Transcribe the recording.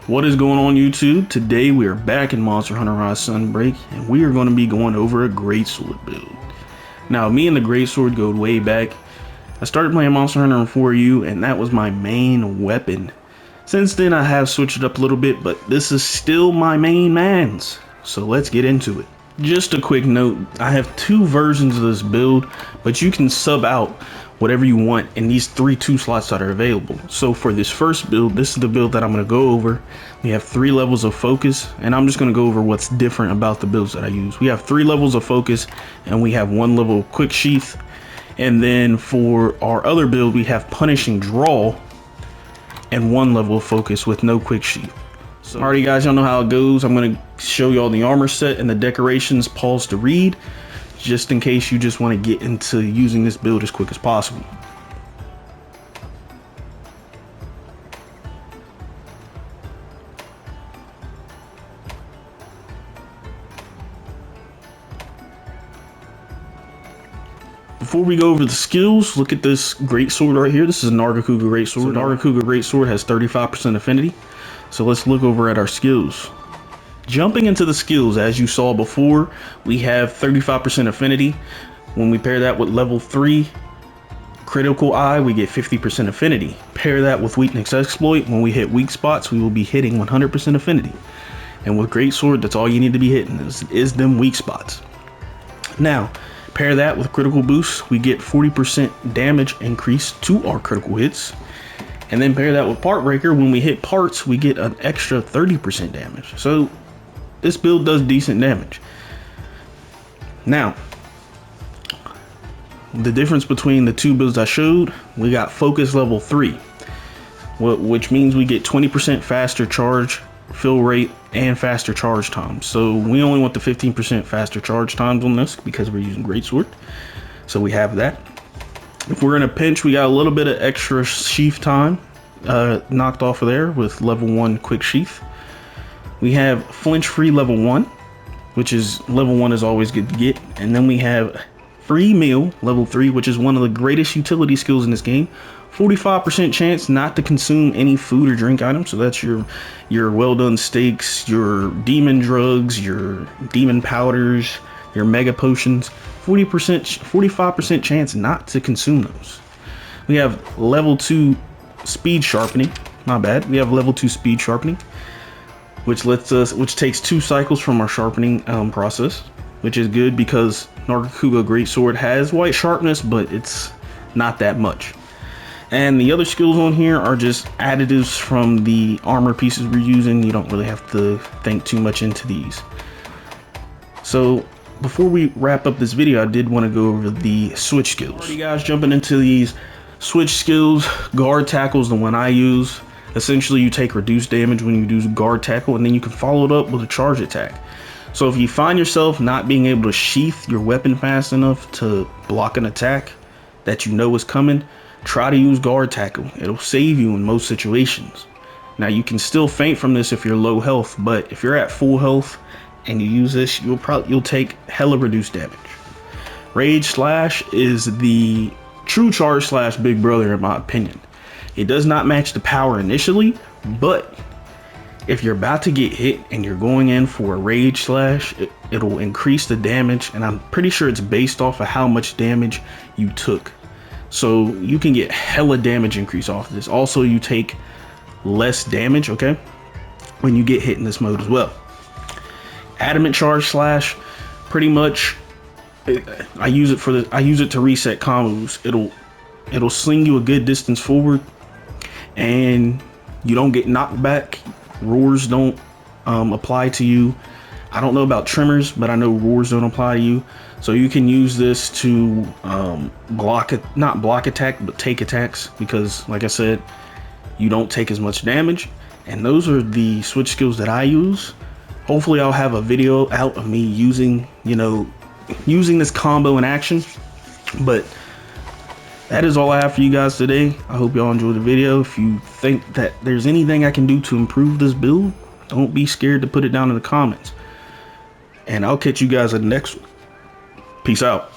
What is going on, YouTube? Today we are back in Monster Hunter Rise Sunbreak, and we are going to be going over a Greatsword build. Now, me and the Greatsword go way back. I started playing Monster Hunter on 4U, and that was my main weapon. Since then, I have switched it up a little bit, but this is still my main mans. So let's get into it. Just a quick note, I have two versions of this build, but you can sub out whatever you want in these 3 2 slots that are available. So for this first build, this is the build that I'm going to go over. We have 3 levels of focus, and I'm just going to go over what's different about the builds that I use. We have 3 levels of focus, and we have 1 level of quick sheath. And then for our other build, we have punishing draw and 1 level of focus with no quick sheath. So alrighty guys, y'all know how it goes. I'm going to show you all the armor set and the decorations. Pause to read, just in case you just want to get into using this build as quick as possible. Before we go over the skills, look at this Greatsword right here. This is a Nargacuga Greatsword. So Nargacuga Greatsword has 35% affinity. So let's look over at our skills. Jumping into the skills, as you saw before, we have 35% affinity. When we pair that with level 3 critical eye, we get 50% affinity. Pair that with weakness exploit, when we hit weak spots, we will be hitting 100% affinity. And with Greatsword, that's all you need to be hitting is them weak spots. Now, pair that with critical boost, we get 40% damage increase to our critical hits. And then pair that with part breaker, when we hit parts, we get an extra 30% damage. So this build does decent damage. Now, the difference between the 2 builds I showed, we got focus level 3, which means we get 20% faster charge fill rate and faster charge time. So we only want the 15% faster charge times on this because we're using Greatsword. So we have that. If we're in a pinch, we got a little bit of extra sheath time knocked off of there with level 1 quick sheath. We have flinch free level 1, which is level 1 is always good to get. And then we have free meal level 3, which is one of the greatest utility skills in this game. 45% chance not to consume any food or drink items. So that's your well done steaks, your demon drugs, your demon powders, your mega potions. 45% chance not to consume those. We have level 2 speed sharpening. My bad. We have level 2 speed sharpening, which takes 2 cycles from our sharpening process, which is good because Nargacuga Greatsword has white sharpness, but it's not that much. And the other skills on here are just additives from the armor pieces we're using. You don't really have to think too much into these. So before we wrap up this video, I did want to go over the switch skills. Alrighty guys, jumping into these switch skills. Guard tackle is the one I use. Essentially, you take reduced damage when you do guard tackle, and then you can follow it up with a charge attack. So if you find yourself not being able to sheath your weapon fast enough to block an attack that you know is coming, try to use guard tackle. It'll save you in most situations. Now, you can still faint from this if you're low health, but if you're at full health and you use this, you'll take hella reduced damage. Rage Slash is the true charge slash big brother in my opinion. It does not match the power initially, but if you're about to get hit and you're going in for a Rage Slash, it'll increase the damage, and I'm pretty sure it's based off of how much damage you took. So you can get hella damage increase off of this. Also, you take less damage, okay, when you get hit in this mode as well. Adamant Charge Slash, pretty much I use it to reset combos. It'll sling you a good distance forward and you don't get knocked back. Roars don't apply to you. I don't know about tremors, but I know roars don't apply to you. So you can use this to not block attack, but take attacks, because like I said, you don't take as much damage. And those are the switch skills that I use. Hopefully I'll have a video out of me using this combo in action. But that is all I have for you guys today. I hope y'all enjoyed the video. If you think that there's anything I can do to improve this build, don't be scared to put it down in the comments. And I'll catch you guys in the next one. Peace out.